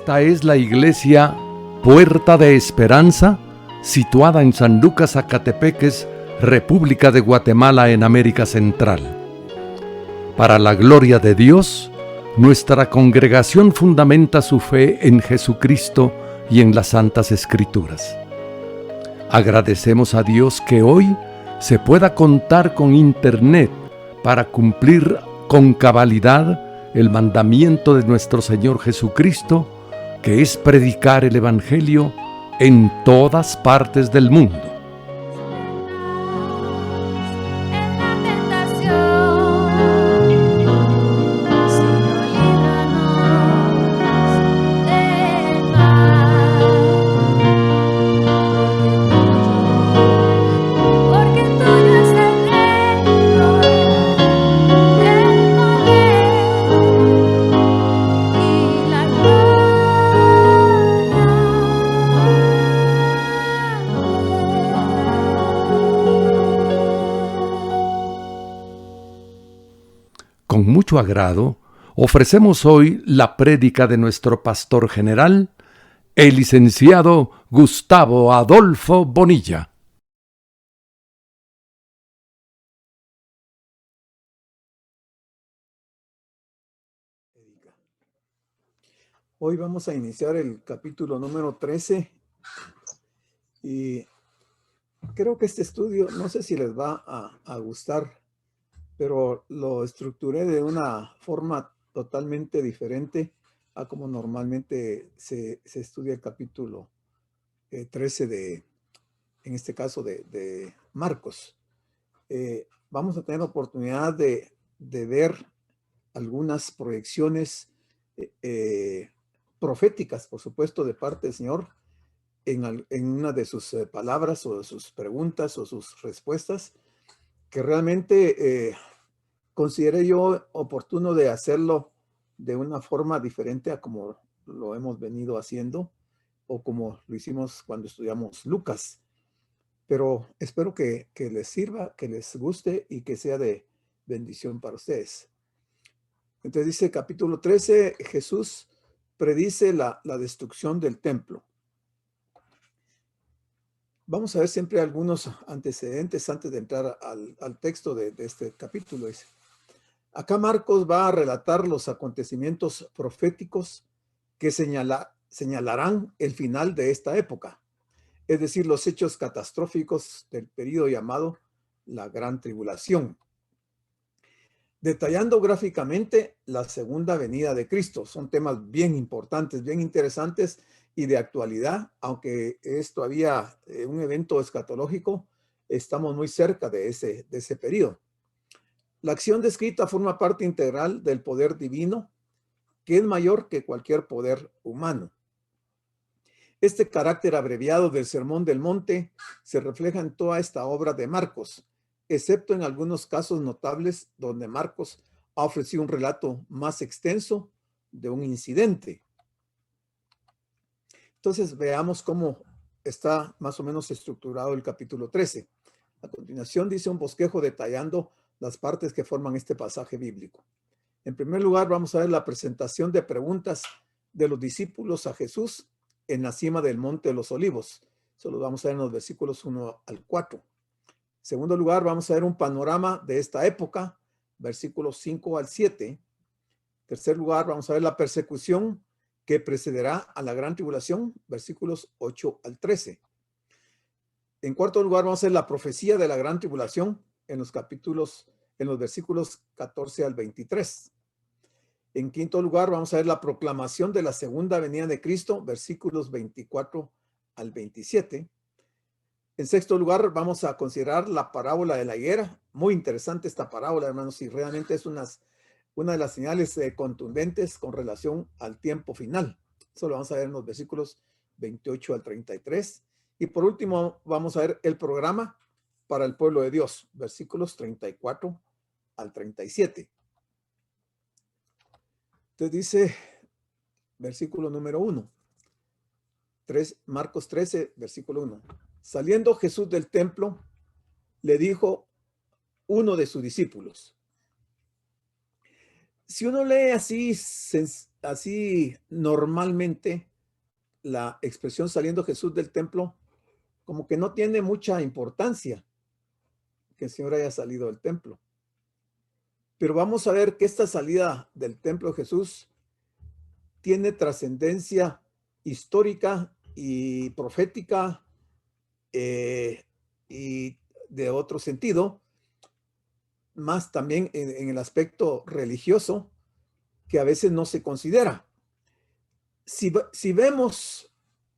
Esta es la iglesia Puerta de Esperanza, situada en San Lucas, Zacatepeques, República de Guatemala, en América Central. Para la gloria de Dios, nuestra congregación fundamenta su fe en Jesucristo y en las Santas Escrituras. Agradecemos a Dios que hoy se pueda contar con Internet para cumplir con cabalidad el mandamiento de nuestro Señor Jesucristo, que es predicar el Evangelio en todas partes del mundo. Con mucho agrado, ofrecemos hoy la prédica de nuestro pastor general, el licenciado Gustavo Adolfo Bonilla. Hoy vamos a iniciar el capítulo número 13 y creo que este estudio, no sé si les va a gustar, pero lo estructuré de una forma totalmente diferente a como normalmente se estudia el capítulo 13 en este caso, de Marcos. Vamos a tener oportunidad de ver algunas proyecciones proféticas, por supuesto, de parte del Señor en una de sus palabras o de sus preguntas o sus respuestas, que realmente consideré yo oportuno de hacerlo de una forma diferente a como lo hemos venido haciendo o como lo hicimos cuando estudiamos Lucas. Pero espero que les sirva, que les guste y que sea de bendición para ustedes. Entonces dice capítulo 13, Jesús predice la destrucción del templo. Vamos a ver siempre algunos antecedentes antes de entrar al texto de este capítulo. Dice. Acá Marcos va a relatar los acontecimientos proféticos que señalarán el final de esta época, es decir, los hechos catastróficos del período llamado la Gran Tribulación, detallando gráficamente la segunda venida de Cristo. Son temas bien importantes, bien interesantes y de actualidad, aunque es todavía un evento escatológico, estamos muy cerca de ese periodo. La acción descrita forma parte integral del poder divino, que es mayor que cualquier poder humano. Este carácter abreviado del Sermón del Monte se refleja en toda esta obra de Marcos, excepto en algunos casos notables donde Marcos ha ofrecido un relato más extenso de un incidente. Entonces veamos cómo está más o menos estructurado el capítulo 13. A continuación dice un bosquejo detallando las partes que forman este pasaje bíblico. En primer lugar, vamos a ver la presentación de preguntas de los discípulos a Jesús en la cima del Monte de los Olivos. Eso lo vamos a ver en los versículos 1 al 4. En segundo lugar, vamos a ver un panorama de esta época, versículos 5 al 7. En tercer lugar, vamos a ver la persecución que precederá a la gran tribulación, versículos 8 al 13. En cuarto lugar, vamos a ver la profecía de la gran tribulación en los versículos 14 al 23. En quinto lugar, vamos a ver la proclamación de la segunda venida de Cristo, versículos 24 al 27. En sexto lugar, vamos a considerar la parábola de la higuera. Muy interesante esta parábola, hermanos, y realmente es una de las señales contundentes con relación al tiempo final. Eso lo vamos a ver en los versículos 28 al 33. Y por último, vamos a ver el programa para el pueblo de Dios, versículos 34 al 37. Entonces dice, versículo número 1, Marcos 13, versículo 1. Saliendo Jesús del templo, le dijo uno de sus discípulos. Si uno lee así así normalmente la expresión saliendo Jesús del templo como que no tiene mucha importancia que el Señor haya salido del templo. Pero vamos a ver que esta salida del templo de Jesús tiene trascendencia histórica y profética y de otro sentido, más también en el aspecto religioso que a veces no se considera. Si vemos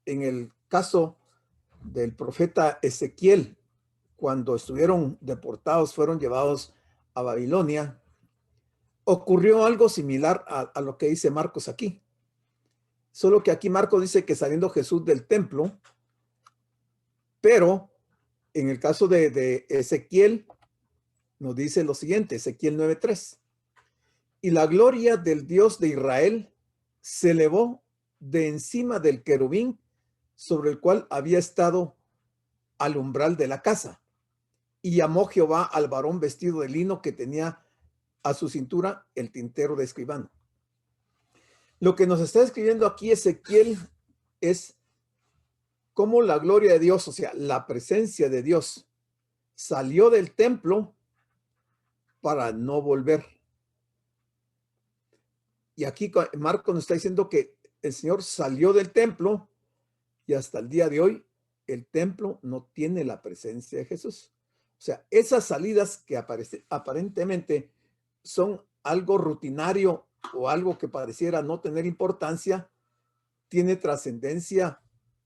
en el caso del profeta Ezequiel, cuando estuvieron deportados, fueron llevados a Babilonia, ocurrió algo similar a lo que dice Marcos aquí. Solo que aquí Marcos dice que saliendo Jesús del templo, pero en el caso de Ezequiel nos dice lo siguiente, Ezequiel 9:3. Y la gloria del Dios de Israel se elevó de encima del querubín sobre el cual había estado al umbral de la casa. Y llamó Jehová al varón vestido de lino que tenía a su cintura el tintero de escribano. Lo que nos está escribiendo aquí Ezequiel es cómo la gloria de Dios, o sea, la presencia de Dios, salió del templo para no volver. Y aquí Marcos nos está diciendo que el Señor salió del templo y hasta el día de hoy el templo no tiene la presencia de Jesús. O sea, esas salidas que aparentemente son algo rutinario o algo que pareciera no tener importancia, tiene trascendencia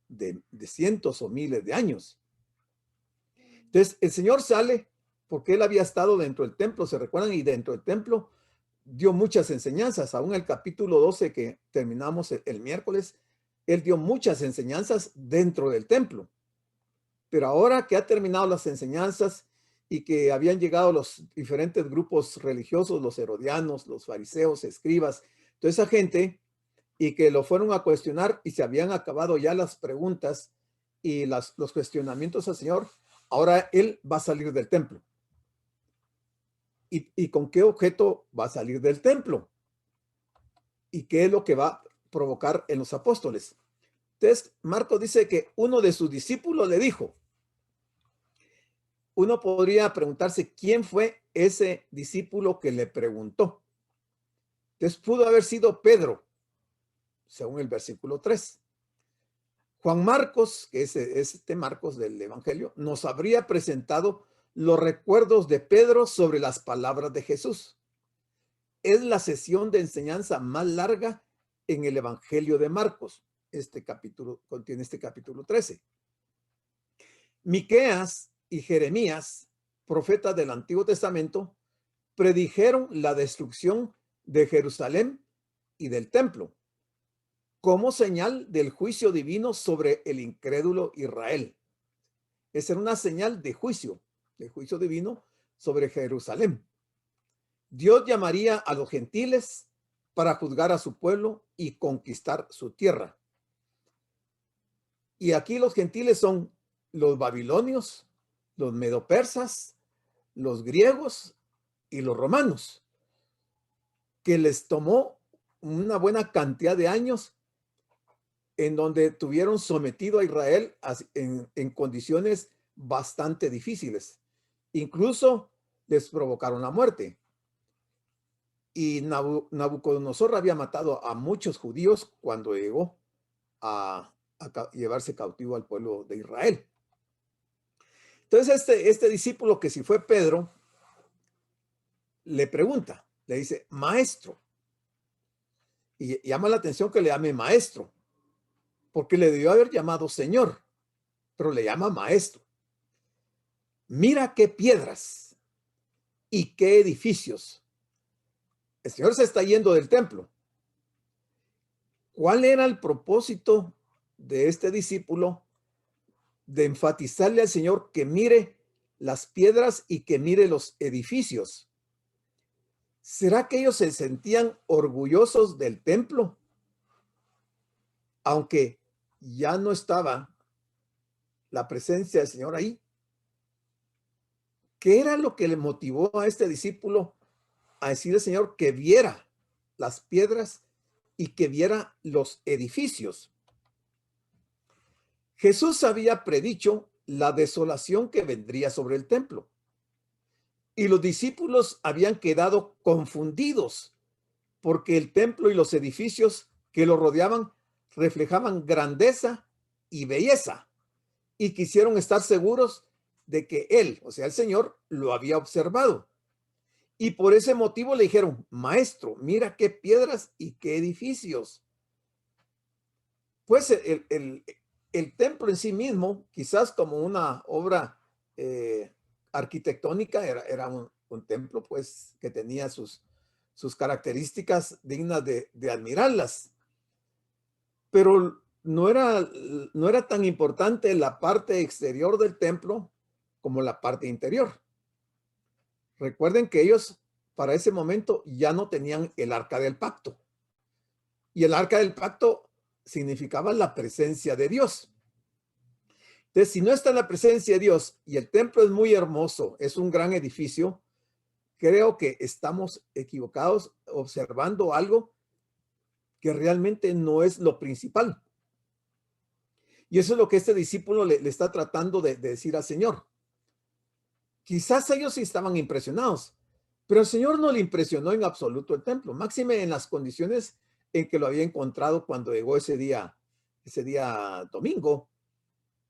de cientos o miles de años. Entonces, el Señor sale porque Él había estado dentro del templo, ¿se recuerdan? Y dentro del templo dio muchas enseñanzas. Aún el capítulo 12 que terminamos el miércoles, Él dio muchas enseñanzas dentro del templo. Pero ahora que ha terminado las enseñanzas y que habían llegado los diferentes grupos religiosos, los herodianos, los fariseos, escribas, toda esa gente, y que lo fueron a cuestionar y se habían acabado ya las preguntas y los cuestionamientos al Señor, ahora Él va a salir del templo. ¿Y con qué objeto va a salir del templo? ¿Y qué es lo que va a provocar en los apóstoles? Entonces, Marcos dice que uno de sus discípulos le dijo. Uno podría preguntarse quién fue ese discípulo que le preguntó. Entonces, pudo haber sido Pedro, según el versículo 3. Juan Marcos, que es este Marcos del Evangelio, nos habría presentado los recuerdos de Pedro sobre las palabras de Jesús. Es la sesión de enseñanza más larga en el Evangelio de Marcos. Este capítulo contiene este capítulo 13. Miqueas y Jeremías, profetas del Antiguo Testamento, predijeron la destrucción de Jerusalén y del templo como señal del juicio divino sobre el incrédulo Israel. Esa era una señal de juicio divino sobre Jerusalén. Dios llamaría a los gentiles para juzgar a su pueblo y conquistar su tierra. Y aquí los gentiles son los babilonios, los medopersas, los griegos y los romanos, que les tomó una buena cantidad de años en donde tuvieron sometido a Israel en condiciones bastante difíciles. Incluso les provocaron la muerte. Y Nabucodonosor había matado a muchos judíos cuando llegó a llevarse cautivo al pueblo de Israel. Entonces este discípulo, que si fue Pedro, le pregunta, le dice, maestro. Y llama la atención que le llame maestro, porque le debió haber llamado señor, pero le llama maestro. Mira qué piedras y qué edificios. El Señor se está yendo del templo. ¿Cuál era el propósito de este discípulo de enfatizarle al Señor que mire las piedras y que mire los edificios? ¿Será que ellos se sentían orgullosos del templo? Aunque ya no estaba la presencia del Señor ahí. ¿Qué era lo que le motivó a este discípulo a decirle al Señor que viera las piedras y que viera los edificios. Jesús había predicho la desolación que vendría sobre el templo. Y los discípulos habían quedado confundidos porque el templo y los edificios que lo rodeaban reflejaban grandeza y belleza, y quisieron estar seguros de que él, o sea, el Señor, lo había observado. Y por ese motivo le dijeron: Maestro, mira qué piedras y qué edificios. Pues el templo en sí mismo, quizás como una obra arquitectónica, era un templo pues que tenía sus características dignas de admirarlas. Pero no era tan importante la parte exterior del templo como la parte interior. Recuerden que ellos para ese momento ya no tenían el arca del pacto. Y el arca del pacto significaba la presencia de Dios. Entonces, si no está la presencia de Dios y el templo es muy hermoso, es un gran edificio, creo que estamos equivocados observando algo que realmente no es lo principal. Y eso es lo que este discípulo le está tratando de decir al Señor. Quizás ellos sí estaban impresionados, pero el Señor no le impresionó en absoluto el templo, máxime en las condiciones en que lo había encontrado cuando llegó ese día domingo,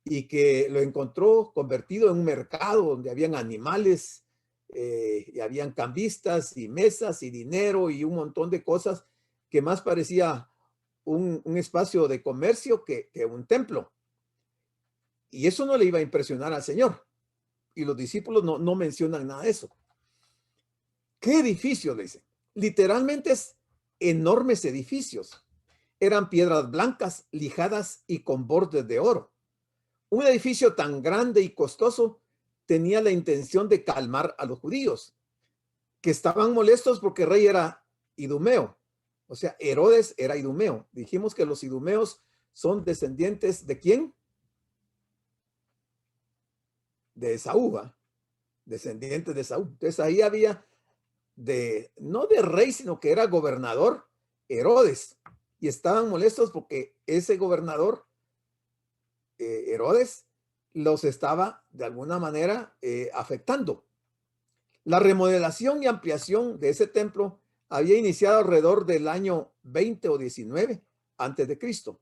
y que lo encontró convertido en un mercado donde habían animales, y habían cambistas y mesas y dinero y un montón de cosas que más parecía un espacio de comercio que un templo. Y eso no le iba a impresionar al Señor. Y los discípulos no mencionan nada de eso. ¿Qué edificio? Le dicen. Literalmente es enormes edificios. Eran piedras blancas, lijadas y con bordes de oro. Un edificio tan grande y costoso tenía la intención de calmar a los judíos, que estaban molestos porque el rey era idumeo. O sea, Herodes era idumeo. Dijimos que los idumeos son descendientes ¿de quién? De Esaú, ¿va? Descendientes de Esaú. Entonces ahí había no de rey, sino que era gobernador Herodes. Y estaban molestos porque ese gobernador Herodes los estaba de alguna manera afectando. La remodelación y ampliación de ese templo había iniciado alrededor del año 20 o 19 antes de Cristo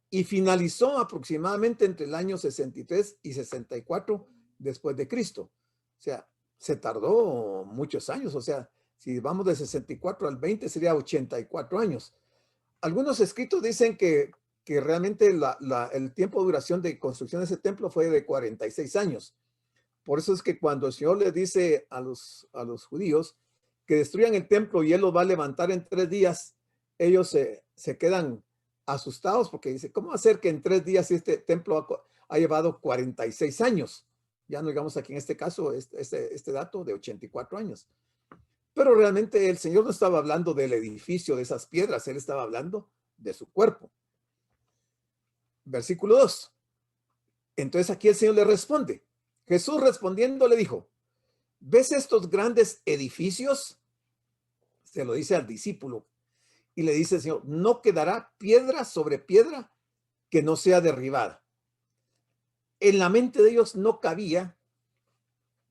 y finalizó aproximadamente entre el año 63 y 64 después de Cristo. O sea, se tardó muchos años. O sea, si vamos de 64 al 20 sería 84 años. Algunos escritos dicen que realmente el tiempo de duración de construcción de ese templo fue de 46 años. Por eso es que cuando el Señor les dice a los judíos que destruyan el templo y Él los va a levantar en 3 días, ellos se quedan asustados porque dice, ¿cómo hacer que en 3 días este templo ha llevado 46 años? Ya no digamos aquí en este caso este dato de 84 años. Pero realmente el Señor no estaba hablando del edificio, de esas piedras, Él estaba hablando de su cuerpo. Versículo 2. Entonces aquí el Señor le responde. Jesús respondiendo le dijo: ¿ves estos grandes edificios? Se lo dice al discípulo. Y le dice el Señor: no quedará piedra sobre piedra que no sea derribada. En la mente de ellos no cabía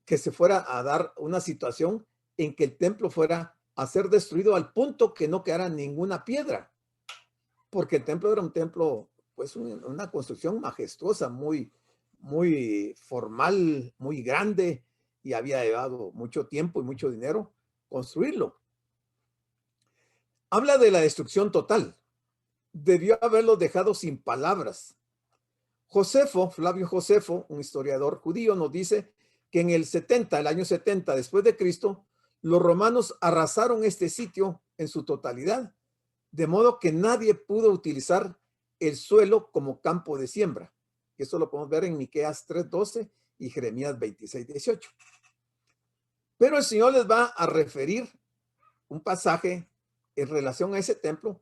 que se fuera a dar una situación en que el templo fuera a ser destruido al punto que no quedara ninguna piedra. Porque el templo era un templo, pues una construcción majestuosa, muy formal, muy grande, y había llevado mucho tiempo y mucho dinero construirlo. Habla de la destrucción total. Debió haberlo dejado sin palabras. Flavio Josefo, un historiador judío, nos dice que en el año 70 después de Cristo, los romanos arrasaron este sitio en su totalidad, de modo que nadie pudo utilizar el suelo como campo de siembra. Eso lo podemos ver en Miqueas 3:12 y Jeremías 26:18. Pero el Señor les va a referir un pasaje en relación a ese templo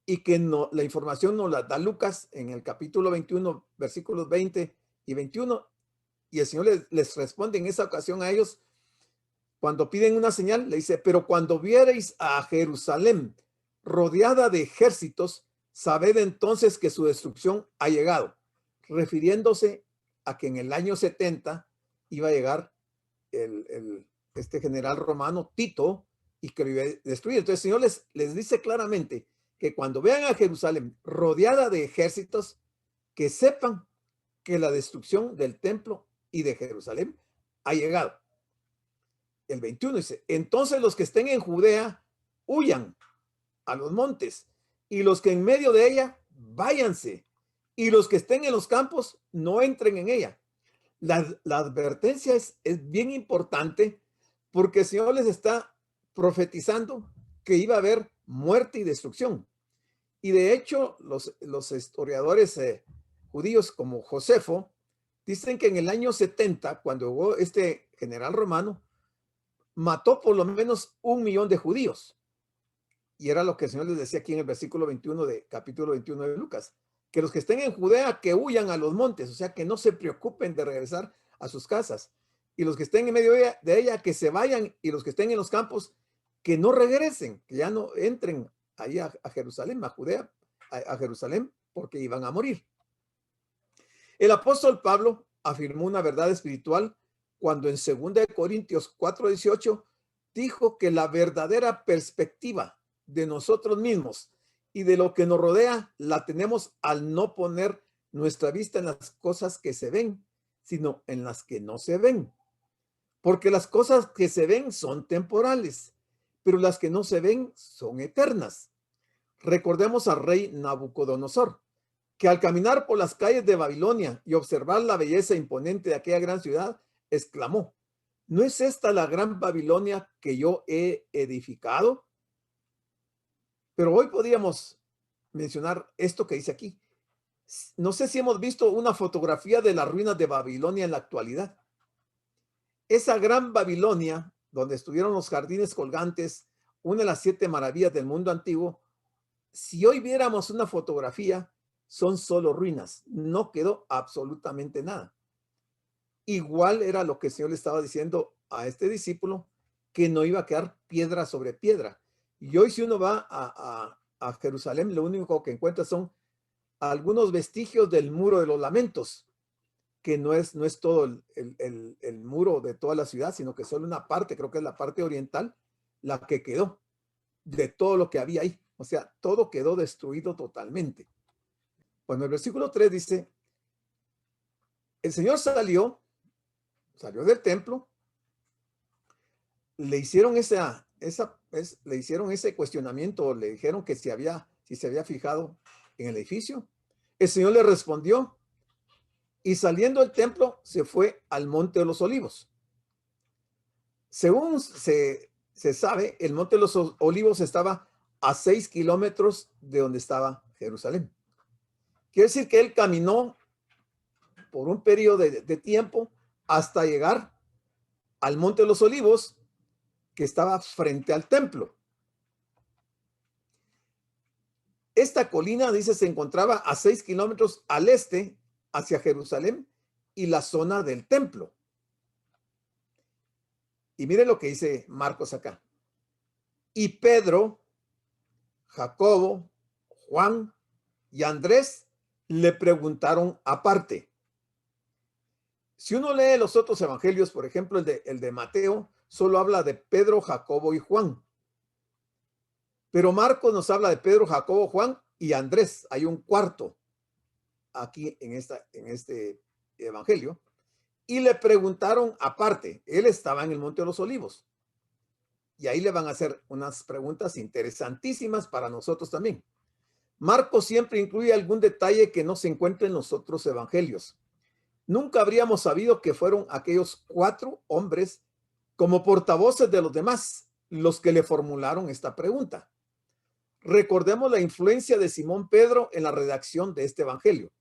y que la información nos la da Lucas en el capítulo 21, versículos 20 y 21. Y el Señor les responde en esa ocasión a ellos cuando piden una señal. Le dice: pero cuando viereis a Jerusalén rodeada de ejércitos, sabed entonces que su destrucción ha llegado, refiriéndose a que en el año 70 iba a llegar este general romano Tito y que lo iba a destruir. Entonces el Señor les dice claramente que cuando vean a Jerusalén rodeada de ejércitos, que sepan que la destrucción del templo y de Jerusalén ha llegado. El 21 dice, entonces los que estén en Judea huyan a los montes, y los que en medio de ella váyanse, y los que estén en los campos no entren en ella. La advertencia es bien importante porque el Señor les está profetizando que iba a haber muerte y destrucción. Y de hecho, los historiadores judíos como Josefo dicen que en el año 70, cuando hubo este general romano, mató por lo menos 1 millón de judíos. Y era lo que el Señor les decía aquí en el versículo 21 de capítulo 21 de Lucas, que los que estén en Judea que huyan a los montes, o sea, que no se preocupen de regresar a sus casas. Y los que estén en medio de ella que se vayan, y los que estén en los campos que no regresen, que ya no entren ahí a Jerusalén, a Judea, a Jerusalén, porque iban a morir. El apóstol Pablo afirmó una verdad espiritual cuando en 2 Corintios 4:18 dijo que la verdadera perspectiva de nosotros mismos y de lo que nos rodea la tenemos al no poner nuestra vista en las cosas que se ven, sino en las que no se ven. Porque las cosas que se ven son temporales, pero las que no se ven son eternas. Recordemos al rey Nabucodonosor, que al caminar por las calles de Babilonia y observar la belleza imponente de aquella gran ciudad, exclamó, ¿no es esta la gran Babilonia que yo he edificado? Pero hoy podríamos mencionar esto que dice aquí. No sé si hemos visto una fotografía de las ruinas de Babilonia en la actualidad. Esa gran Babilonia, donde estuvieron los jardines colgantes, una de las 7 maravillas del mundo antiguo, si hoy viéramos una fotografía, son solo ruinas, no quedó absolutamente nada. Igual era lo que el Señor le estaba diciendo a este discípulo, que no iba a quedar piedra sobre piedra. Y hoy si uno va a Jerusalén, lo único que encuentra son algunos vestigios del muro de los lamentos, que no es todo el muro de toda la ciudad, sino que solo una parte, creo que es la parte oriental, la que quedó de todo lo que había ahí. O sea, todo quedó destruido totalmente. Bueno, el versículo 3 dice, el Señor salió del templo, le hicieron le hicieron ese cuestionamiento, le dijeron que si se había fijado en el edificio. El Señor le respondió, y saliendo del templo se fue al Monte de los Olivos. Según se sabe, el Monte de los Olivos estaba a 6 kilómetros de donde estaba Jerusalén. Quiere decir que él caminó por un periodo de tiempo hasta llegar al Monte de los Olivos, que estaba frente al templo. Esta colina, dice, se encontraba a 6 kilómetros al este hacia Jerusalén y la zona del templo. Y miren lo que dice Marcos acá. Y Pedro, Jacobo, Juan y Andrés le preguntaron aparte. Si uno lee los otros evangelios, por ejemplo, el de Mateo, solo habla de Pedro, Jacobo y Juan. Pero Marcos nos habla de Pedro, Jacobo, Juan y Andrés. Hay un cuarto aquí en este evangelio. Y le preguntaron aparte. Él estaba en el Monte de los Olivos. Y ahí le van a hacer unas preguntas interesantísimas para nosotros también. Marcos siempre incluye algún detalle que no se encuentra en los otros evangelios. Nunca habríamos sabido que fueron aquellos 4 hombres como portavoces de los demás los que le formularon esta pregunta. Recordemos la influencia de Simón Pedro en la redacción de este evangelio.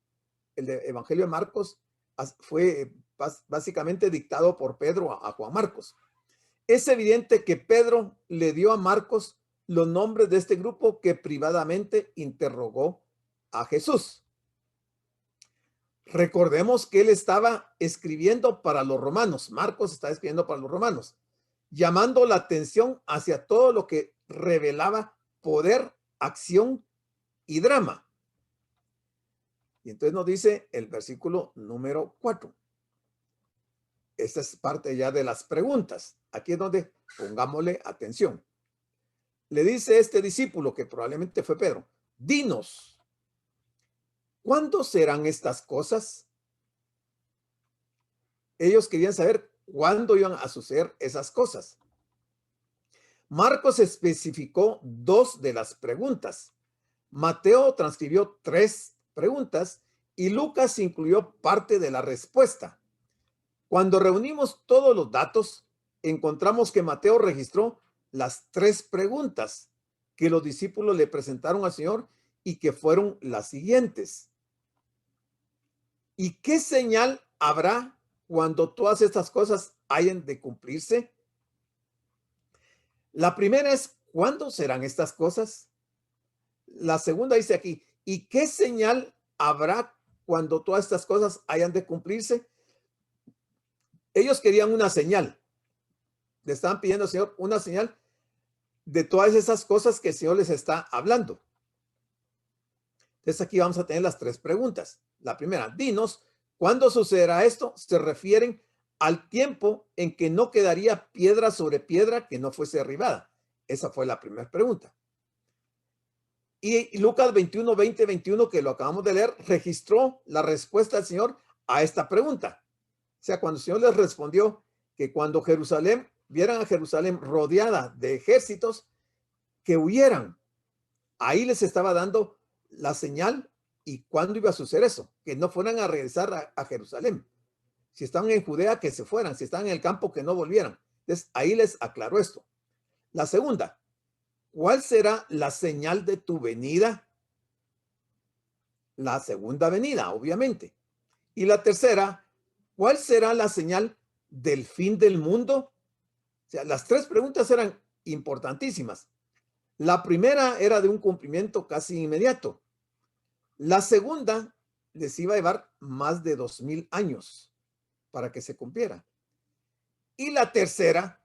El evangelio de Marcos fue básicamente dictado por Pedro a Juan Marcos. Es evidente que Pedro le dio a Marcos los nombres de este grupo que privadamente interrogó a Jesús. Recordemos que él estaba escribiendo para los romanos. Marcos está escribiendo para los romanos, llamando la atención hacia todo lo que revelaba poder acción y drama. Y entonces nos dice el versículo número 4. Esta es parte ya de las preguntas. Aquí es donde pongámosle atención. Le dice este discípulo, que probablemente fue Pedro, dinos, ¿cuándo serán estas cosas? Ellos querían saber cuándo iban a suceder esas cosas. Marcos especificó 2 de las preguntas. Mateo transcribió 3 preguntas y Lucas incluyó parte de la respuesta. Cuando reunimos todos los datos, encontramos que Mateo registró las 3 preguntas que los discípulos le presentaron al Señor y que fueron las siguientes. ¿Y qué señal habrá cuando todas estas cosas hayan de cumplirse? La primera es, ¿cuándo serán estas cosas? La segunda dice aquí, ¿y qué señal habrá cuando todas estas cosas hayan de cumplirse? Ellos querían una señal. Le estaban pidiendo al Señor una señal de todas esas cosas que el Señor les está hablando. Entonces aquí vamos a tener las 3 preguntas. La primera, dinos, ¿cuándo sucederá esto? Se refieren al tiempo en que no quedaría piedra sobre piedra que no fuese derribada. Esa fue la primera pregunta. Y Lucas 21, 20, 21, que lo acabamos de leer, registró la respuesta del Señor a esta pregunta. O sea, cuando el Señor les respondió que cuando vieran a Jerusalén rodeada de ejércitos, que huyeran. Ahí les estaba dando la señal y cuándo iba a suceder eso, que no fueran a regresar a Jerusalén. Si estaban en Judea, que se fueran. Si estaban en el campo, que no volvieran. Entonces, ahí les aclaró esto. La segunda, ¿cuál será la señal de tu venida? La segunda venida, obviamente. Y la tercera, ¿cuál será la señal del fin del mundo? O sea, las 3 preguntas eran importantísimas. La primera era de un cumplimiento casi inmediato. La segunda les iba a llevar más de 2000 años para que se cumpliera. Y la tercera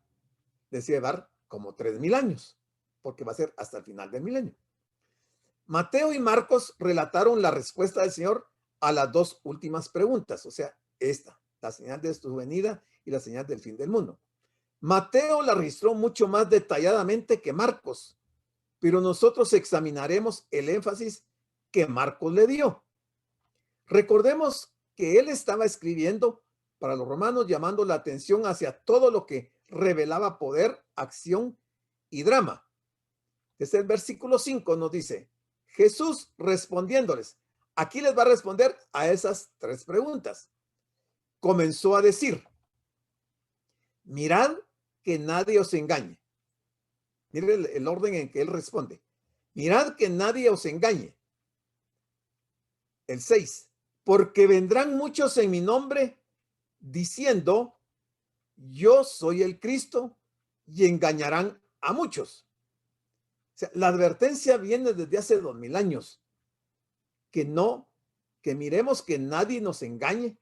les iba a llevar como 3000 años, porque va a ser hasta el final del milenio. Mateo y Marcos relataron la respuesta del Señor a las 2 últimas preguntas, o sea, esta, la señal de su venida y la señal del fin del mundo. Mateo la registró mucho más detalladamente que Marcos, pero nosotros examinaremos el énfasis que Marcos le dio. Recordemos que él estaba escribiendo para los romanos, llamando la atención hacia todo lo que revelaba poder, acción y drama. Desde el versículo 5 nos dice, Jesús respondiéndoles, aquí les va a responder a esas 3 preguntas. Comenzó a decir, mirad que nadie os engañe. Miren el orden en que él responde. Mirad que nadie os engañe. El 6. Porque vendrán muchos en mi nombre diciendo, yo soy el Cristo, y engañarán a muchos. O sea, la advertencia viene desde hace 2000 años. Que miremos que nadie nos engañe,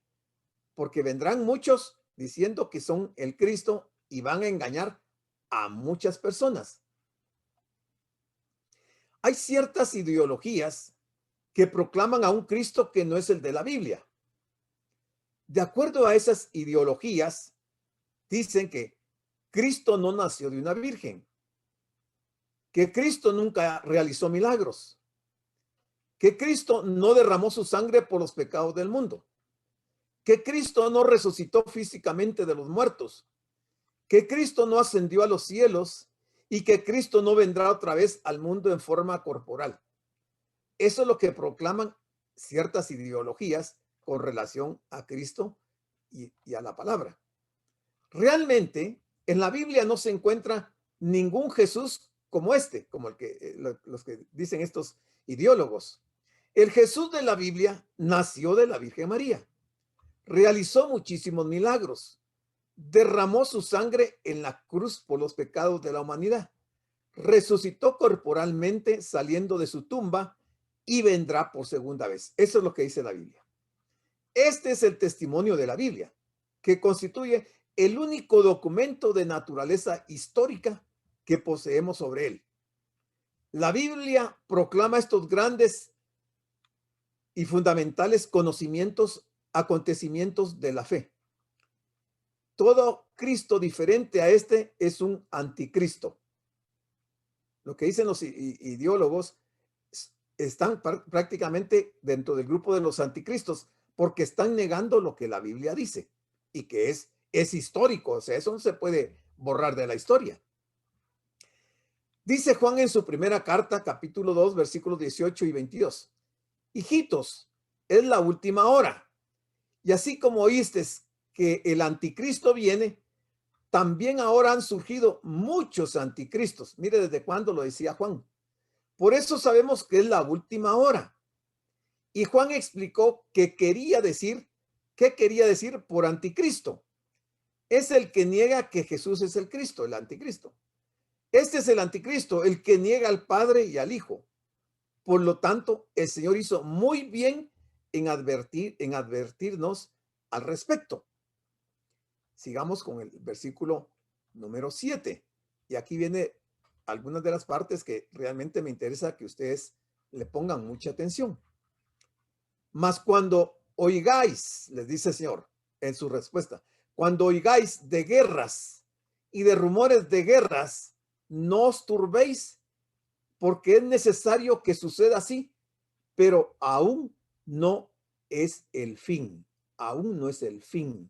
porque vendrán muchos diciendo que son el Cristo y van a engañar a muchas personas. Hay ciertas ideologías que proclaman a un Cristo que no es el de la Biblia. De acuerdo a esas ideologías, dicen que Cristo no nació de una virgen, que Cristo nunca realizó milagros, que Cristo no derramó su sangre por los pecados del mundo, que Cristo no resucitó físicamente de los muertos, que Cristo no ascendió a los cielos y que Cristo no vendrá otra vez al mundo en forma corporal. Eso es lo que proclaman ciertas ideologías con relación a Cristo y a la palabra. Realmente, en la Biblia no se encuentra ningún Jesús como este, como los que dicen estos ideólogos. El Jesús de la Biblia nació de la Virgen María, realizó muchísimos milagros, derramó su sangre en la cruz por los pecados de la humanidad, resucitó corporalmente saliendo de su tumba y vendrá por segunda vez. Eso es lo que dice la Biblia. Este es el testimonio de la Biblia, que constituye el único documento de naturaleza histórica que poseemos sobre él. La Biblia proclama estos grandes y fundamentales acontecimientos de la fe. Todo Cristo diferente a este es un anticristo. Lo que dicen los ideólogos están prácticamente dentro del grupo de los anticristos porque están negando lo que la Biblia dice y que es histórico. O sea, eso no se puede borrar de la historia. Dice Juan en su primera carta, capítulo 2, versículos 18 y 22. Hijitos, es la última hora. Y así como oísteis que el anticristo viene, también ahora han surgido muchos anticristos. Mire desde cuándo lo decía Juan. Por eso sabemos que es la última hora. Y Juan explicó qué quería decir por anticristo. Es el que niega que Jesús es el Cristo, el anticristo. Este es el anticristo, el que niega al Padre y al Hijo. Por lo tanto, el Señor hizo muy bien en advertirnos al respecto. Sigamos con el versículo número 7. Y aquí viene algunas de las partes que realmente me interesa que ustedes le pongan mucha atención. Mas cuando oigáis, les dice el Señor en su respuesta, cuando oigáis de guerras y de rumores de guerras, no os turbéis, porque es necesario que suceda así, pero aún no es el fin. Aún no es el fin.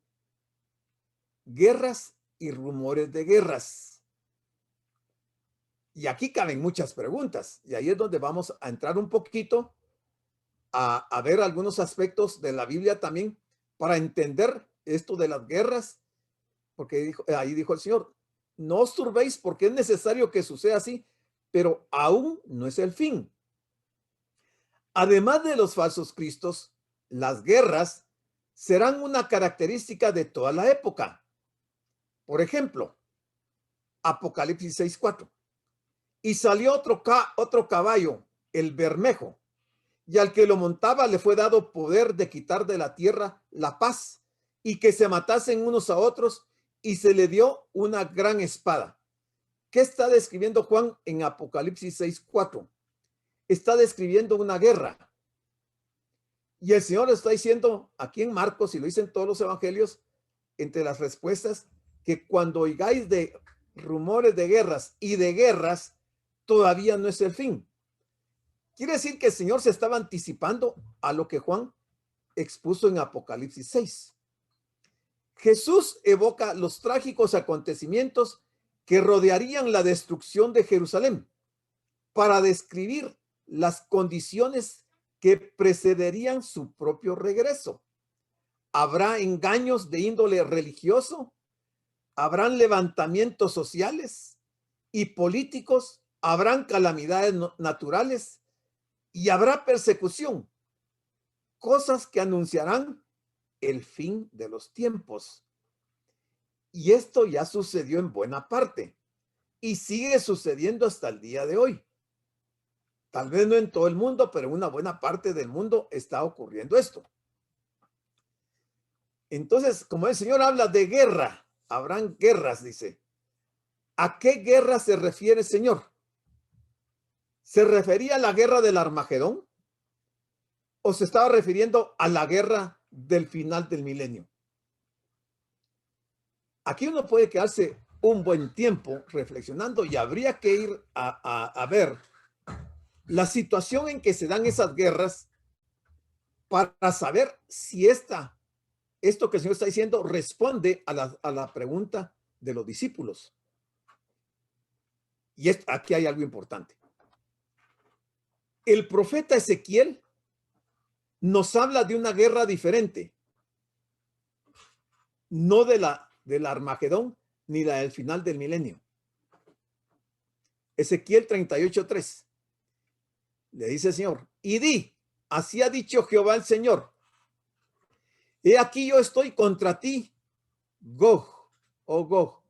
Guerras y rumores de guerras. Y aquí caben muchas preguntas, y ahí es donde vamos a entrar un poquito a ver algunos aspectos de la Biblia también para entender esto de las guerras, porque ahí dijo el Señor, no os turbéis porque es necesario que suceda así, pero aún no es el fin. Además de los falsos cristos, las guerras serán una característica de toda la época. Por ejemplo, Apocalipsis 6:4. Y salió otro caballo, el Bermejo, y al que lo montaba le fue dado poder de quitar de la tierra la paz y que se matasen unos a otros, y se le dio una gran espada. ¿Qué está describiendo Juan en Apocalipsis 6:4? Está describiendo una guerra. Y el Señor está diciendo aquí en Marcos, y lo dicen todos los evangelios, entre las respuestas, que cuando oigáis de rumores de guerras y de guerras, todavía no es el fin. Quiere decir que el Señor se estaba anticipando a lo que Juan expuso en Apocalipsis 6. Jesús evoca los trágicos acontecimientos que rodearían la destrucción de Jerusalén para describir las condiciones que precederían su propio regreso. Habrá engaños de índole religioso, habrán levantamientos sociales y políticos, habrán calamidades naturales y habrá persecución, cosas que anunciarán el fin de los tiempos. Y esto ya sucedió en buena parte y sigue sucediendo hasta el día de hoy. Tal vez no en todo el mundo, pero en una buena parte del mundo está ocurriendo esto. Entonces, como el Señor habla de guerra, habrán guerras, dice. ¿A qué guerra se refiere el Señor? ¿Se refería a la guerra del Armagedón? ¿O se estaba refiriendo a la guerra del final del milenio? Aquí uno puede quedarse un buen tiempo reflexionando y habría que ir a ver la situación en que se dan esas guerras para saber si esto que el Señor está diciendo responde a la pregunta de los discípulos. Y aquí hay algo importante. El profeta Ezequiel nos habla de una guerra diferente, no del Armagedón ni la del final del milenio. Ezequiel 38:3 le dice el Señor, y di, así ha dicho Jehová el Señor, he aquí yo estoy contra ti, Gog, o Gog,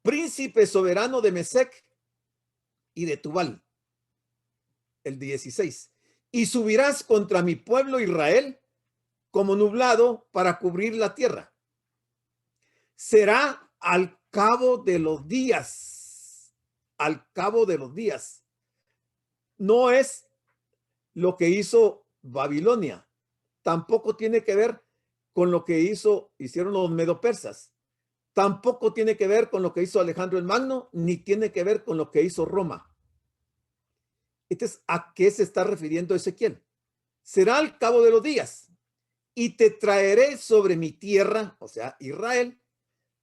príncipe soberano de Mesec y de Tubal. El 16, y subirás contra mi pueblo Israel como nublado para cubrir la tierra. Será al cabo de los días. al cabo de los días. No es lo que hizo Babilonia. Tampoco tiene que ver con lo que hicieron los medopersas. Tampoco tiene que ver con lo que hizo Alejandro el Magno, ni tiene que ver con lo que hizo Roma. Entonces, ¿a qué se está refiriendo Ezequiel? Será al cabo de los días, y te traeré sobre mi tierra, o sea, Israel,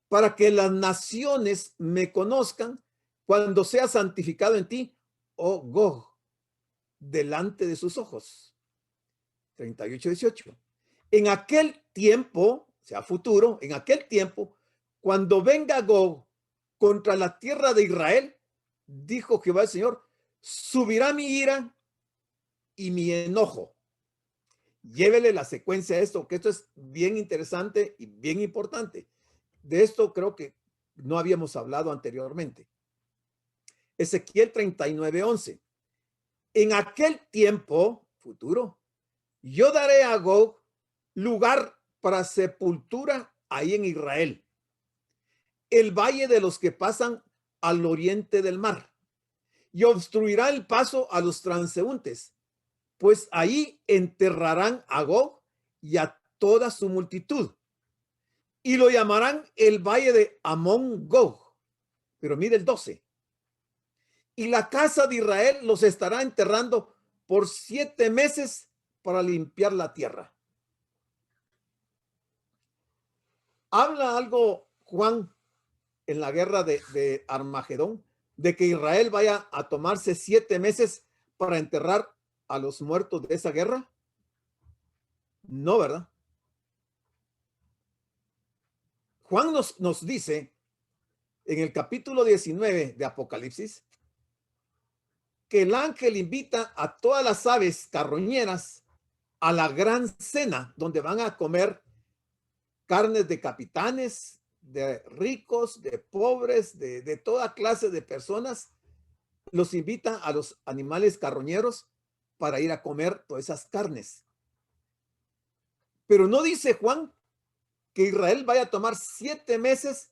para que las naciones me conozcan cuando sea santificado en ti, oh Gog, delante de sus ojos. 38:18. En aquel tiempo, o sea, futuro, en aquel tiempo, cuando venga Gog contra la tierra de Israel, dijo Jehová el Señor, subirá mi ira y mi enojo. Llévele la secuencia a esto, que esto es bien interesante y bien importante. De esto creo que no habíamos hablado anteriormente. Ezequiel 39:11. En aquel tiempo futuro, yo daré a Gog lugar para sepultura ahí en Israel, el valle de los que pasan al oriente del mar, y obstruirá el paso a los transeúntes, pues ahí enterrarán a Gog y a toda su multitud, y lo llamarán el valle de Amón Gog. Pero mire el 12. Y la casa de Israel los estará enterrando por 7 meses para limpiar la tierra. Habla algo Juan en la guerra de Armagedón, de que Israel vaya a tomarse 7 meses para enterrar a los muertos de esa guerra. No, ¿verdad? Juan nos dice en el capítulo 19 de Apocalipsis que el ángel invita a todas las aves carroñeras a la gran cena, donde van a comer carnes de capitanes, de ricos, de pobres, de toda clase de personas. Los invita a los animales carroñeros para ir a comer todas esas carnes. Pero no dice Juan que Israel vaya a tomar 7 meses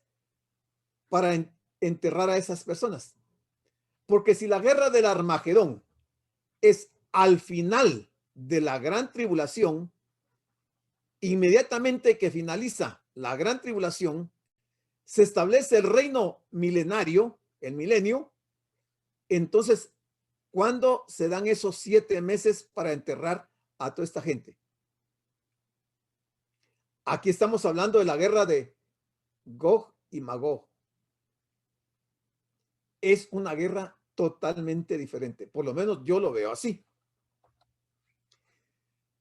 para enterrar a esas personas. Porque si la guerra del Armagedón es al final de la gran tribulación, inmediatamente que finaliza la gran tribulación, se establece el reino milenario, el milenio. Entonces, ¿cuándo se dan esos 7 meses para enterrar a toda esta gente? Aquí estamos hablando de la guerra de Gog y Magog. Es una guerra totalmente diferente. Por lo menos yo lo veo así.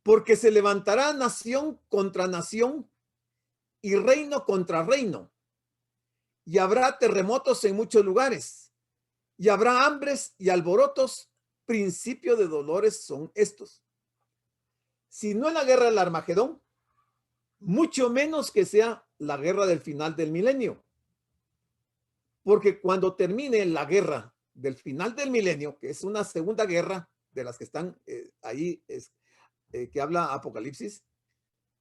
Porque se levantará nación contra nación y reino contra reino. Y habrá terremotos en muchos lugares. Y habrá hambres y alborotos. Principio de dolores son estos. Si no es la guerra del Armagedón, mucho menos que sea la guerra del final del milenio. Porque cuando termine la guerra del final del milenio, que es una segunda guerra de las que están ahí, que habla Apocalipsis,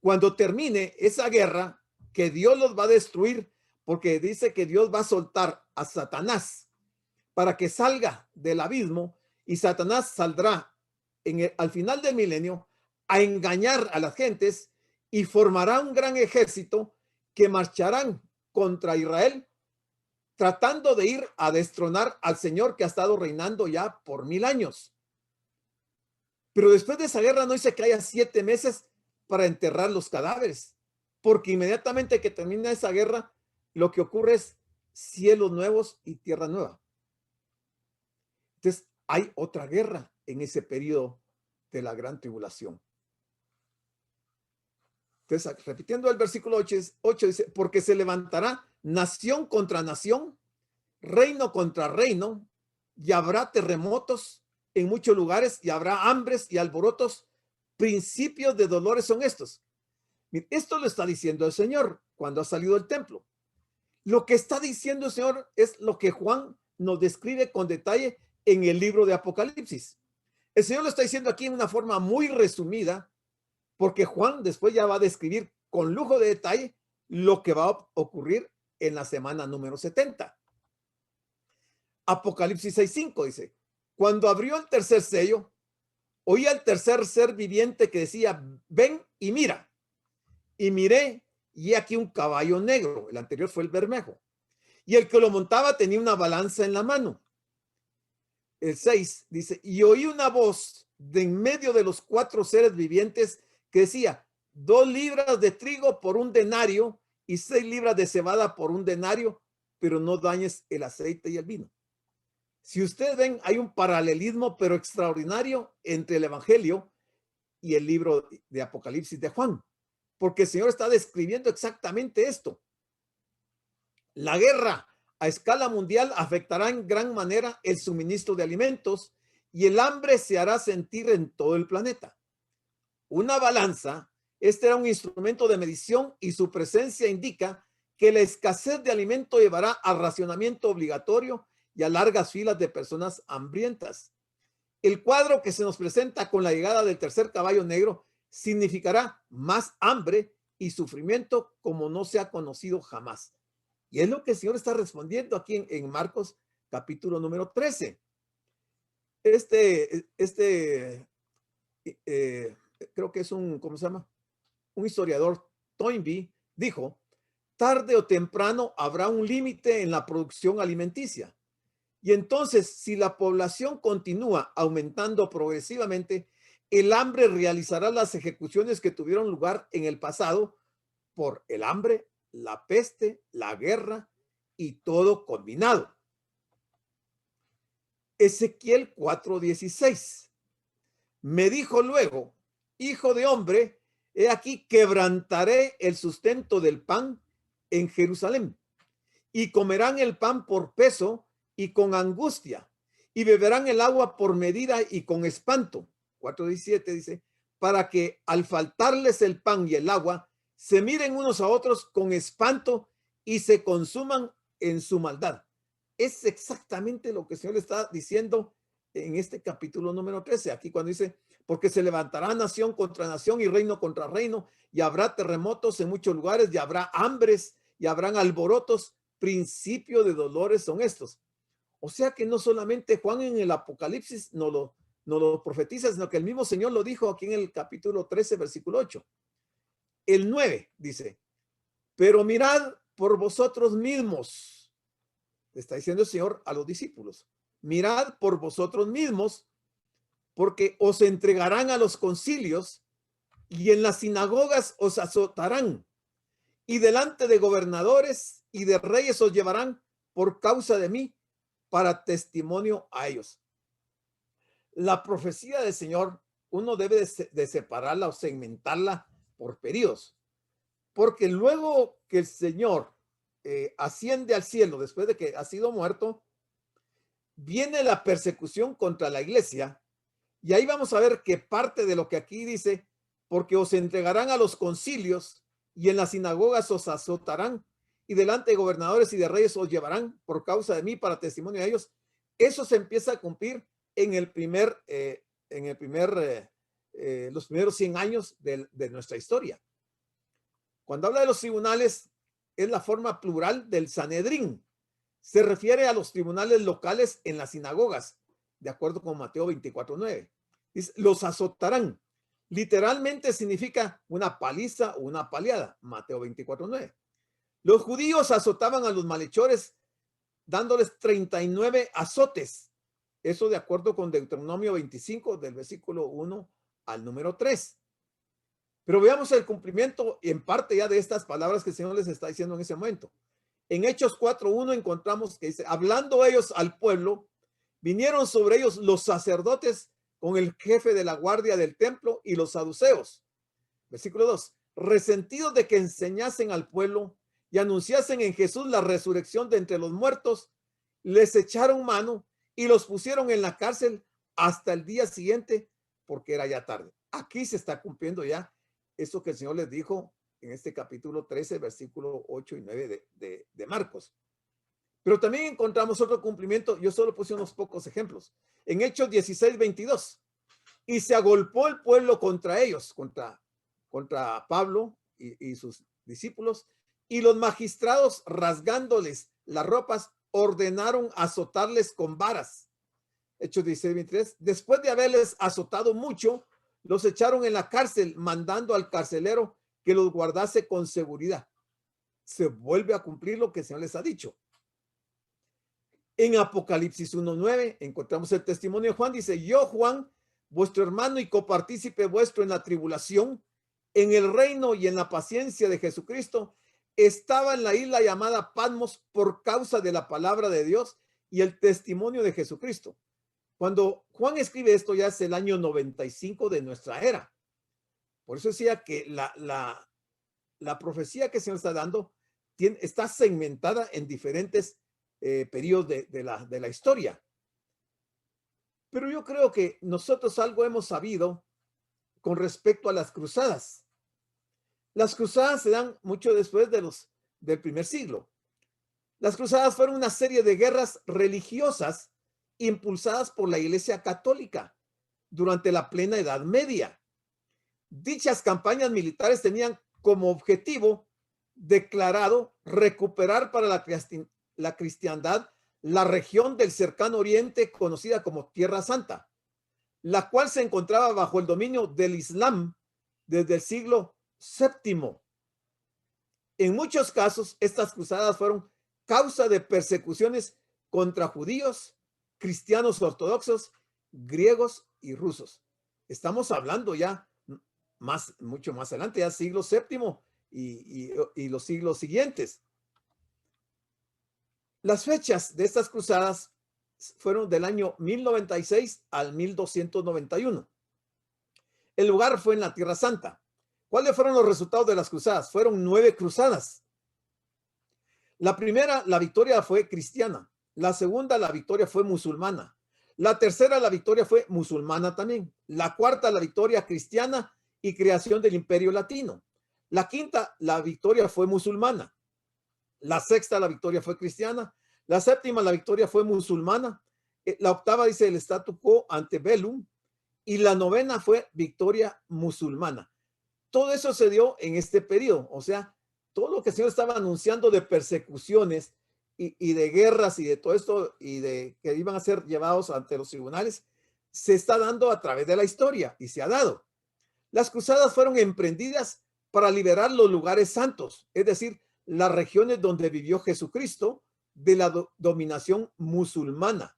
cuando termine esa guerra, que Dios los va a destruir, porque dice que Dios va a soltar a Satanás para que salga del abismo, y Satanás saldrá al final del milenio a engañar a las gentes y formará un gran ejército que marcharán contra Israel, tratando de ir a destronar al Señor que ha estado reinando ya por 1000 años. Pero después de esa guerra no dice que haya 7 meses para enterrar los cadáveres, porque inmediatamente que termina esa guerra, lo que ocurre es cielos nuevos y tierra nueva. Entonces, hay otra guerra en ese periodo de la gran tribulación. Entonces, repitiendo el versículo 8 dice, porque se levantará nación contra nación, reino contra reino, y habrá terremotos en muchos lugares, y habrá hambres y alborotos. Principios de dolores son estos. Esto lo está diciendo el Señor cuando ha salido del templo. Lo que está diciendo el Señor es lo que Juan nos describe con detalle en el libro de Apocalipsis. El Señor lo está diciendo aquí en una forma muy resumida, porque Juan después ya va a describir con lujo de detalle lo que va a ocurrir en la semana número 70. Apocalipsis 6:5 dice, cuando abrió el tercer sello, oí al tercer ser viviente que decía, ven y mira. Y miré, y aquí un caballo negro. El anterior fue el bermejo. Y el que lo montaba tenía una balanza en la mano. El 6 dice, y oí una voz de en medio de los 4 seres vivientes que decía, 2 libras de trigo por un denario y 6 libras de cebada por un denario, pero no dañes el aceite y el vino. Si ustedes ven, hay un paralelismo, pero extraordinario, entre el Evangelio y el libro de Apocalipsis de Juan, porque el Señor está describiendo exactamente esto. La guerra a escala mundial afectará en gran manera el suministro de alimentos y el hambre se hará sentir en todo el planeta. Una balanza, este era un instrumento de medición y su presencia indica que la escasez de alimento llevará al racionamiento obligatorio y a largas filas de personas hambrientas. El cuadro que se nos presenta con la llegada del tercer caballo negro significará más hambre y sufrimiento como no se ha conocido jamás. Y es lo que el Señor está respondiendo aquí en Marcos capítulo número 13. Creo que es ¿cómo se llama? Un historiador, Toynbee, dijo, tarde o temprano habrá un límite en la producción alimenticia. Y entonces, si la población continúa aumentando progresivamente, el hambre realizará las ejecuciones que tuvieron lugar en el pasado por el hambre, la peste, la guerra y todo combinado. Ezequiel 4:16. Me dijo luego, hijo de hombre, he aquí quebrantaré el sustento del pan en Jerusalén, y comerán el pan por peso y con angustia, y beberán el agua por medida y con espanto. 4:17 dice, para que al faltarles el pan y el agua, se miren unos a otros con espanto y se consuman en su maldad. Es exactamente lo que el Señor está diciendo en este capítulo número 13, aquí cuando dice, porque se levantará nación contra nación y reino contra reino, y habrá terremotos en muchos lugares, y habrá hambres, y habrán alborotos, principio de dolores son estos. O sea que no solamente Juan en el Apocalipsis no lo profetiza, sino que el mismo Señor lo dijo aquí en el capítulo 13, versículo 8. El 9 dice, pero mirad por vosotros mismos, le está diciendo el Señor a los discípulos, mirad por vosotros mismos, porque os entregarán a los concilios y en las sinagogas os azotarán y delante de gobernadores y de reyes os llevarán por causa de mí para testimonio a ellos. La profecía del Señor, uno debe de separarla o segmentarla por periodos, porque luego que el Señor asciende al cielo después de que ha sido muerto, viene la persecución contra la iglesia, y ahí vamos a ver que parte de lo que aquí dice, porque os entregarán a los concilios y en las sinagogas os azotarán y delante de gobernadores y de reyes os llevarán por causa de mí para testimonio de ellos. Eso se empieza a cumplir en los primeros 100 años de nuestra historia. Cuando habla de los tribunales, es la forma plural del Sanedrín. Se refiere a los tribunales locales en las sinagogas, de acuerdo con Mateo 24:9. Los azotarán. Literalmente significa una paliza o una paliada, Mateo 24:9. Los judíos azotaban a los malhechores dándoles 39 azotes. Eso de acuerdo con Deuteronomio 25, del versículo 1 al número 3. Pero veamos el cumplimiento en parte ya de estas palabras que el Señor les está diciendo en ese momento. En Hechos 4:1 encontramos que dice, hablando ellos al pueblo, vinieron sobre ellos los sacerdotes con el jefe de la guardia del templo y los saduceos. Versículo 2, resentidos de que enseñasen al pueblo y anunciasen en Jesús la resurrección de entre los muertos, les echaron mano y los pusieron en la cárcel hasta el día siguiente porque era ya tarde. Aquí se está cumpliendo ya eso que el Señor les dijo en este capítulo 13, versículo 8 y 9 de Marcos. Pero también encontramos otro cumplimiento. Yo solo puse unos pocos ejemplos. En Hechos 16:22. Y se agolpó el pueblo contra ellos, contra Pablo y sus discípulos, y los magistrados, rasgándoles las ropas, ordenaron azotarles con varas. Hechos 16:23. Después de haberles azotado mucho, los echaron en la cárcel, mandando al carcelero que los guardase con seguridad. Se vuelve a cumplir lo que el Señor les ha dicho. En Apocalipsis 1:9 encontramos el testimonio de Juan. Dice: yo, Juan, vuestro hermano y copartícipe vuestro en la tribulación, en el reino y en la paciencia de Jesucristo, estaba en la isla llamada Patmos por causa de la palabra de Dios y el testimonio de Jesucristo. Cuando Juan escribe esto, ya es el año 95 de nuestra era. Por eso decía que la profecía que el Señor está dando está segmentada en diferentes periodos de la historia. Pero yo creo que nosotros algo hemos sabido con respecto a las cruzadas. Las cruzadas se dan mucho después del primer siglo. Las cruzadas fueron una serie de guerras religiosas impulsadas por la Iglesia Católica durante la plena Edad Media. Dichas campañas militares tenían como objetivo declarado recuperar para la cristiandad la región del cercano oriente conocida como Tierra Santa, la cual se encontraba bajo el dominio del Islam desde el siglo VII. En muchos casos, estas cruzadas fueron causa de persecuciones contra judíos, cristianos ortodoxos, griegos y rusos. Estamos hablando ya mucho más adelante, ya siglo VII y los siglos siguientes. Las fechas de estas cruzadas fueron del año 1096 al 1291. El lugar fue en la Tierra Santa. ¿Cuáles fueron los resultados de las cruzadas? Fueron 9 cruzadas. La primera, la victoria fue cristiana. La segunda, la victoria fue musulmana. La tercera, la victoria fue musulmana también. La cuarta, la victoria cristiana y creación del Imperio Latino. La quinta, la victoria fue musulmana. La sexta, la victoria fue cristiana. La séptima, la victoria fue musulmana. La octava dice el statu quo ante bellum. Y la novena fue victoria musulmana. Todo eso se dio en este periodo. O sea, todo lo que el Señor estaba anunciando de persecuciones y de guerras y de todo esto y de que iban a ser llevados ante los tribunales, se está dando a través de la historia y se ha dado. Las cruzadas fueron emprendidas para liberar los lugares santos, es decir, las regiones donde vivió Jesucristo de la dominación musulmana.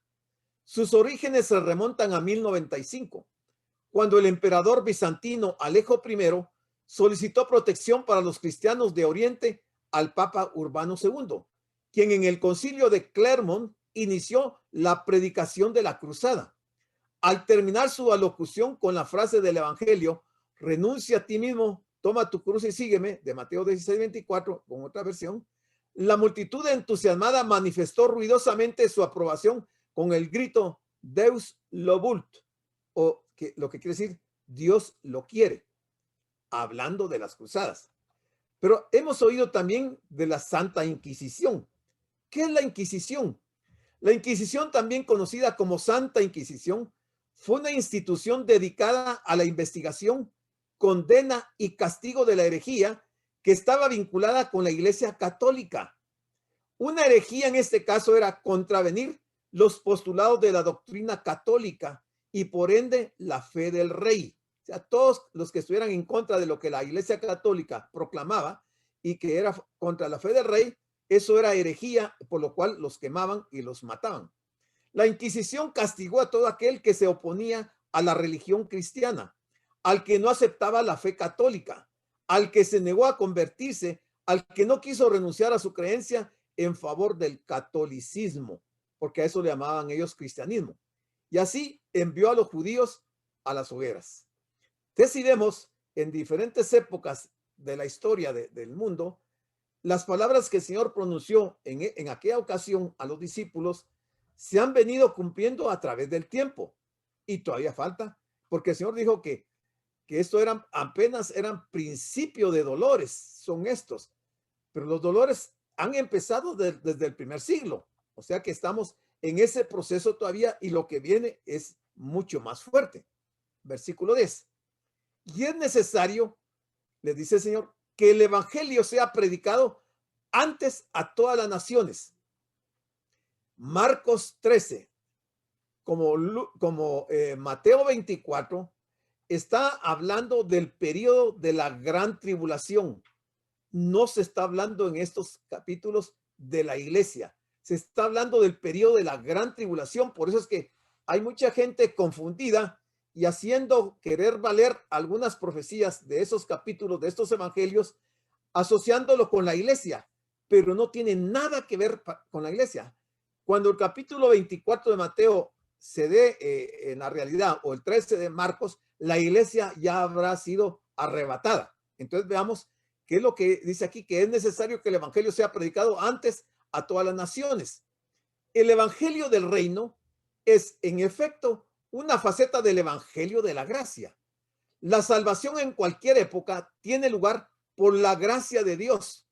Sus orígenes se remontan a 1095, cuando el emperador bizantino Alejo I solicitó protección para los cristianos de Oriente al Papa Urbano II, quien en el concilio de Clermont inició la predicación de la cruzada. Al terminar su alocución con la frase del Evangelio, renuncia a ti mismo, toma tu cruz y sígueme, de Mateo 16:24, con otra versión, la multitud entusiasmada manifestó ruidosamente su aprobación con el grito Deus lo vult, o lo que quiere decir Dios lo quiere, hablando de las cruzadas. Pero hemos oído también de la Santa Inquisición. ¿Qué es la Inquisición? La Inquisición, también conocida como Santa Inquisición, fue una institución dedicada a la investigación, condena y castigo de la herejía que estaba vinculada con la Iglesia Católica. Una herejía en este caso era contravenir los postulados de la doctrina católica y por ende la fe del rey. O sea, todos los que estuvieran en contra de lo que la Iglesia Católica proclamaba y que era contra la fe del rey, eso era herejía, por lo cual los quemaban y los mataban. La Inquisición castigó a todo aquel que se oponía a la religión cristiana, al que no aceptaba la fe católica, al que se negó a convertirse, al que no quiso renunciar a su creencia en favor del catolicismo, porque a eso le llamaban ellos cristianismo. Y así envió a los judíos a las hogueras. Entonces, si vemos en diferentes épocas de la historia del mundo, las palabras que el Señor pronunció en aquella ocasión a los discípulos se han venido cumpliendo a través del tiempo y todavía falta, porque el Señor dijo que esto apenas eran principio de dolores, son estos, pero los dolores han empezado desde el primer siglo, o sea que estamos en ese proceso todavía y lo que viene es mucho más fuerte. Versículo 10. Y es necesario, le dice el Señor, que el evangelio sea predicado antes a todas las naciones. Marcos 13, como Mateo 24, está hablando del periodo de la gran tribulación. No se está hablando en estos capítulos de la iglesia. Se está hablando del periodo de la gran tribulación. Por eso es que hay mucha gente confundida y haciendo querer valer algunas profecías de esos capítulos, de estos evangelios, asociándolo con la iglesia, pero no tiene nada que ver con la iglesia. Cuando el capítulo 24 de Mateo se dé en la realidad, o el 13 de Marcos, la iglesia ya habrá sido arrebatada. Entonces veamos qué es lo que dice aquí, que es necesario que el evangelio sea predicado antes a todas las naciones. El evangelio del reino es, en efecto, una faceta del evangelio de la gracia. La salvación en cualquier época tiene lugar por la gracia de Dios.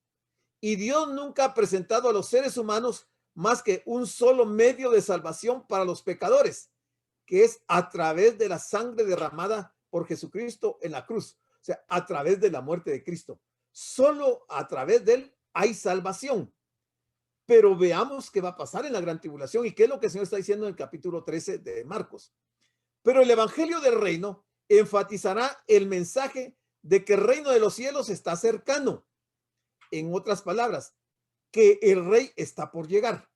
Y Dios nunca ha presentado a los seres humanos más que un solo medio de salvación para los pecadores, que es a través de la sangre derramada por Jesucristo en la cruz. O sea, a través de la muerte de Cristo. Solo a través de él hay salvación. Pero veamos qué va a pasar en la gran tribulación y qué es lo que el Señor está diciendo en el capítulo 13 de Marcos. Pero el evangelio del reino enfatizará el mensaje de que el reino de los cielos está cercano. En otras palabras, que el rey está por llegar.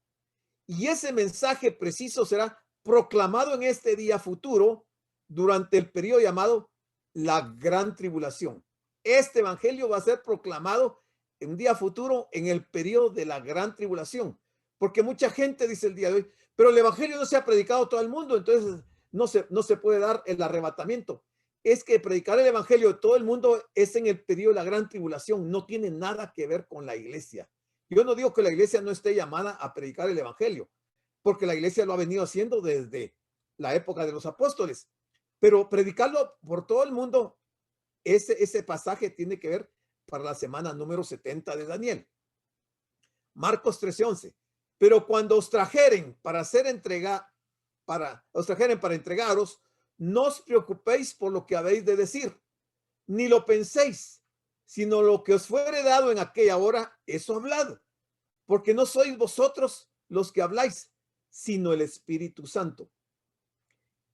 Y ese mensaje preciso será proclamado en este día futuro durante el periodo llamado la gran tribulación. Este evangelio va a ser proclamado en un día futuro en el periodo de la gran tribulación, porque mucha gente dice el día de hoy, pero el evangelio no se ha predicado a todo el mundo, entonces no se puede dar el arrebatamiento. Es que predicar el evangelio a todo el mundo es en el periodo de la gran tribulación, no tiene nada que ver con la iglesia. Yo no digo que la iglesia no esté llamada a predicar el evangelio, porque la iglesia lo ha venido haciendo desde la época de los apóstoles, pero predicarlo por todo el mundo, ese pasaje tiene que ver para la semana número 70 de Daniel. Marcos 13:11. Pero cuando os trajeren para entregaros, no os preocupéis por lo que habéis de decir, ni lo penséis, sino lo que os fuere dado en aquella hora, eso hablad, porque no sois vosotros los que habláis, sino el Espíritu Santo.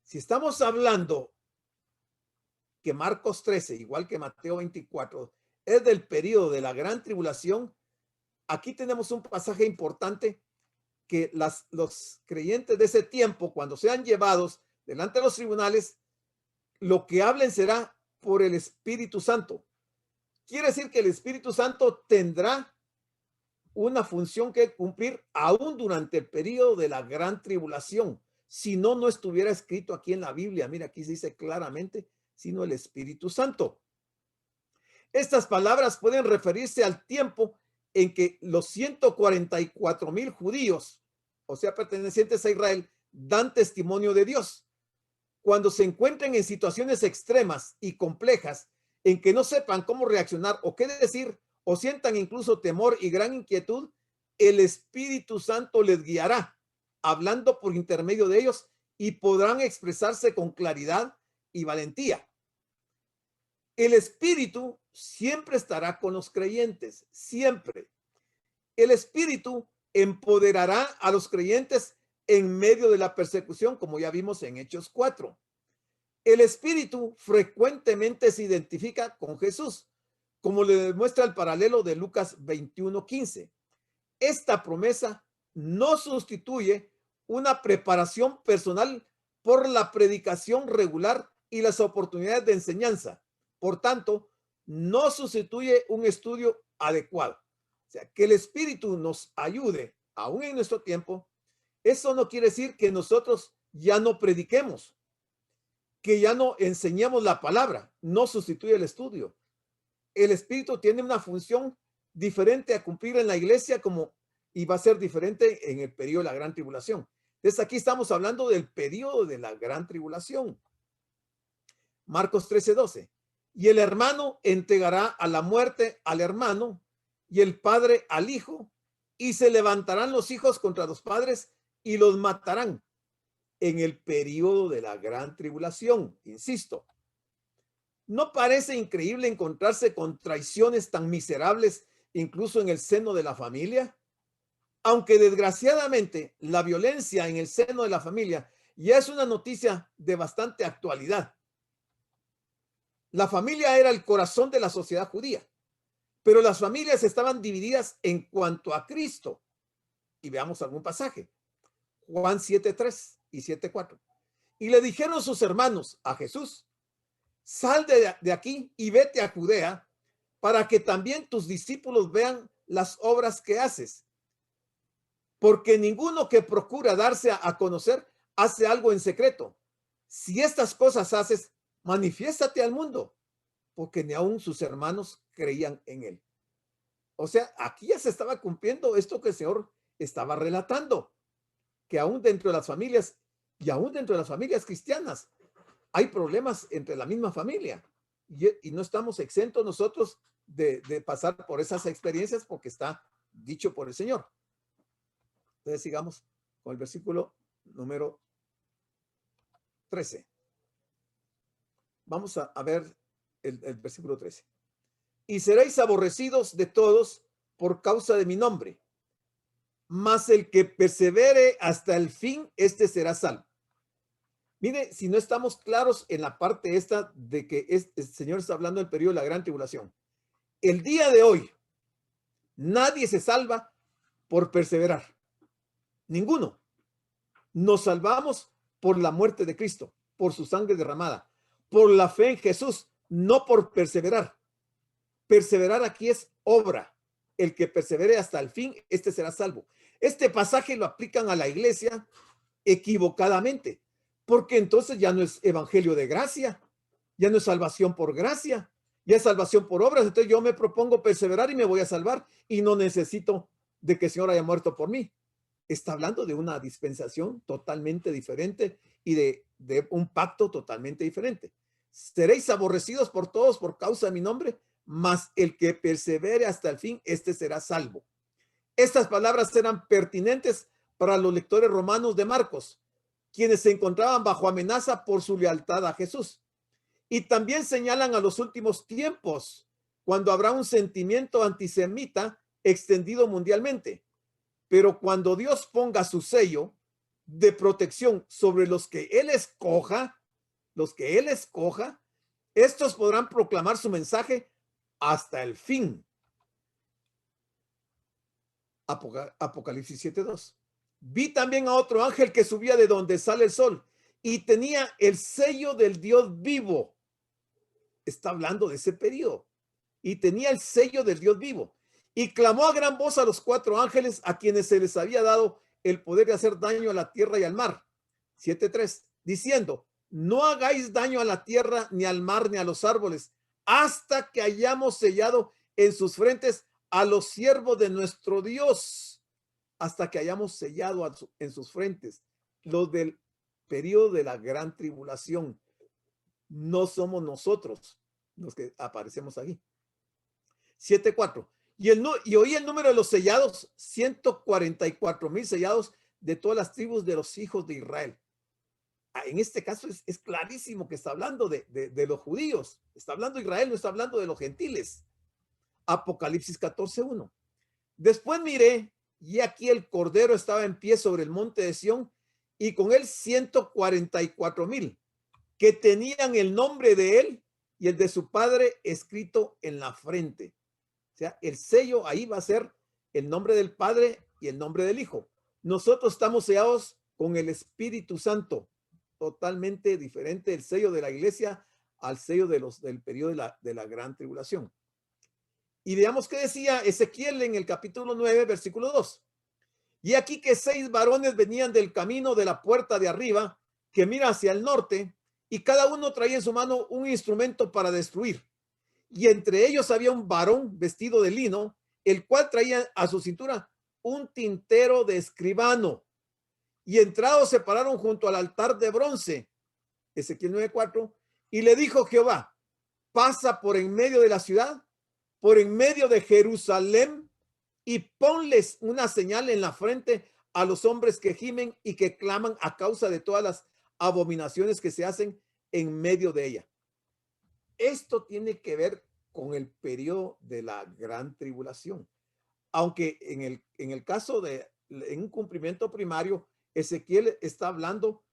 Si estamos hablando que Marcos 13, igual que Mateo 24, es del periodo de la gran tribulación, aquí tenemos un pasaje importante que los creyentes de ese tiempo, cuando sean llevados delante de los tribunales, lo que hablen será por el Espíritu Santo. Quiere decir que el Espíritu Santo tendrá una función que cumplir aún durante el periodo de la gran tribulación. Si no, no estuviera escrito aquí en la Biblia. Mira, aquí se dice claramente, sino el Espíritu Santo. Estas palabras pueden referirse al tiempo en que los 144,000 judíos, o sea, pertenecientes a Israel, dan testimonio de Dios. Cuando se encuentren en situaciones extremas y complejas en que no sepan cómo reaccionar o qué decir, o sientan incluso temor y gran inquietud, el Espíritu Santo les guiará, hablando por intermedio de ellos, y podrán expresarse con claridad y valentía. El Espíritu siempre estará con los creyentes, siempre. El Espíritu empoderará a los creyentes en medio de la persecución, como ya vimos en Hechos 4. El Espíritu frecuentemente se identifica con Jesús, como le demuestra el paralelo de Lucas 21:15. Esta promesa no sustituye una preparación personal por la predicación regular y las oportunidades de enseñanza. Por tanto, no sustituye un estudio adecuado. O sea, que el Espíritu nos ayude aún en nuestro tiempo, eso no quiere decir que nosotros ya no prediquemos, que ya no enseñemos la palabra, no sustituye el estudio. El Espíritu tiene una función diferente a cumplir en la iglesia y va a ser diferente en el periodo de la gran tribulación. Entonces aquí estamos hablando del periodo de la gran tribulación. Marcos 13:12. Y el hermano entregará a la muerte al hermano y el padre al hijo, y se levantarán los hijos contra los padres y los matarán en el periodo de la gran tribulación. Insisto, ¿no parece increíble encontrarse con traiciones tan miserables incluso en el seno de la familia? Aunque desgraciadamente la violencia en el seno de la familia ya es una noticia de bastante actualidad. La familia era el corazón de la sociedad judía, pero las familias estaban divididas en cuanto a Cristo. Y veamos algún pasaje. Juan 7:3 y 7:4. Y le dijeron sus hermanos a Jesús: sal de aquí y vete a Judea, para que también tus discípulos vean las obras que haces. Porque ninguno que procura darse a conocer hace algo en secreto. Si estas cosas haces, manifiéstate al mundo, porque ni aun sus hermanos creían en él. O sea, aquí ya se estaba cumpliendo esto que el Señor estaba relatando, que aún dentro de las familias y aún dentro de las familias cristianas hay problemas entre la misma familia y no estamos exentos nosotros de pasar por esas experiencias porque está dicho por el Señor. Entonces sigamos con el versículo número 13. Vamos a ver el versículo 13. Y seréis aborrecidos de todos por causa de mi nombre, mas el que persevere hasta el fin, este será salvo. Mire, si no estamos claros en la parte esta de que el Señor está hablando del periodo de la gran tribulación. El día de hoy, nadie se salva por perseverar. Ninguno. Nos salvamos por la muerte de Cristo, por su sangre derramada, por la fe en Jesús, no por perseverar. Perseverar aquí es obra. El que persevere hasta el fin, este será salvo. Este pasaje lo aplican a la iglesia equivocadamente, porque entonces ya no es evangelio de gracia, ya no es salvación por gracia, ya es salvación por obras. Entonces yo me propongo perseverar y me voy a salvar y no necesito de que el Señor haya muerto por mí. Está hablando de una dispensación totalmente diferente y de un pacto totalmente diferente. Seréis aborrecidos por todos por causa de mi nombre, mas el que persevere hasta el fin, este será salvo. Estas palabras eran pertinentes para los lectores romanos de Marcos, quienes se encontraban bajo amenaza por su lealtad a Jesús. Y también señalan a los últimos tiempos, cuando habrá un sentimiento antisemita extendido mundialmente. Pero cuando Dios ponga su sello de protección sobre los que Él escoja, estos podrán proclamar su mensaje hasta el fin. Apocalipsis 7:2. Vi también a otro ángel que subía de donde sale el sol y tenía el sello del Dios vivo. Está hablando de ese periodo. Y tenía el sello del Dios vivo. Y clamó a gran voz a los 4 ángeles a quienes se les había dado el poder de hacer daño a la tierra y al mar. 7:3. Diciendo: no hagáis daño a la tierra, ni al mar, ni a los árboles, hasta que hayamos sellado en sus frentes a los siervos de nuestro Dios. Hasta que hayamos sellado en sus frentes. Los del periodo de la gran tribulación. No somos nosotros los que aparecemos aquí. 7:4. Y oí el número de los sellados, 144,000 sellados de todas las tribus de los hijos de Israel. En este caso es clarísimo que está hablando de los judíos. Está hablando de Israel, no está hablando de los gentiles. Apocalipsis 14:1. Después miré, y aquí el Cordero estaba en pie sobre el monte de Sión, y con él 144,000, que tenían el nombre de él y el de su padre escrito en la frente. O sea, el sello ahí va a ser el nombre del Padre y el nombre del Hijo. Nosotros estamos sellados con el Espíritu Santo, totalmente diferente el sello de la iglesia al sello del periodo de la gran tribulación. Y veamos qué decía Ezequiel en el capítulo 9, versículo 2. Y aquí que 6 varones venían del camino de la puerta de arriba, que mira hacia el norte, y cada uno traía en su mano un instrumento para destruir. Y entre ellos había un varón vestido de lino, el cual traía a su cintura un tintero de escribano. Y entrados se pararon junto al altar de bronce, Ezequiel 9:4, y le dijo Jehová: pasa por en medio de la ciudad, por en medio de Jerusalén, y ponles una señal en la frente a los hombres que gimen y que claman a causa de todas las abominaciones que se hacen en medio de ella. Esto tiene que ver con el periodo de la gran tribulación. aunque en el caso en un cumplimiento primario, Ezequiel está hablando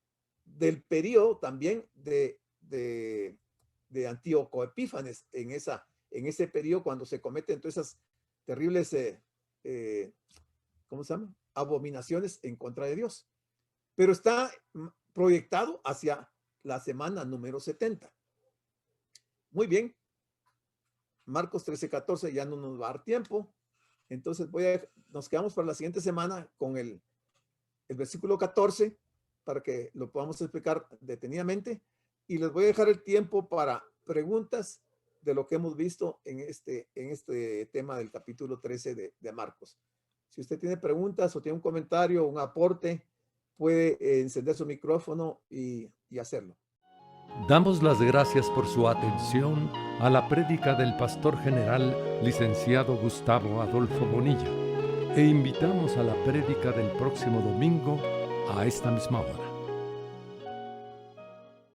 del periodo también de Antíoco Epífanes, en ese periodo cuando se cometen todas esas terribles, ¿cómo se llama? Abominaciones en contra de Dios. Pero está proyectado hacia la semana número 70. Muy bien. Marcos 13:14 ya no nos va a dar tiempo. Entonces nos quedamos para la siguiente semana con el versículo 14 para que lo podamos explicar detenidamente. Y les voy a dejar el tiempo para preguntas de lo que hemos visto en este tema del capítulo 13 de Marcos. Si usted tiene preguntas o tiene un comentario, un aporte, puede encender su micrófono y hacerlo. Damos las gracias por su atención a la prédica del pastor general licenciado Gustavo Adolfo Bonilla e invitamos a la prédica del próximo domingo a esta misma hora.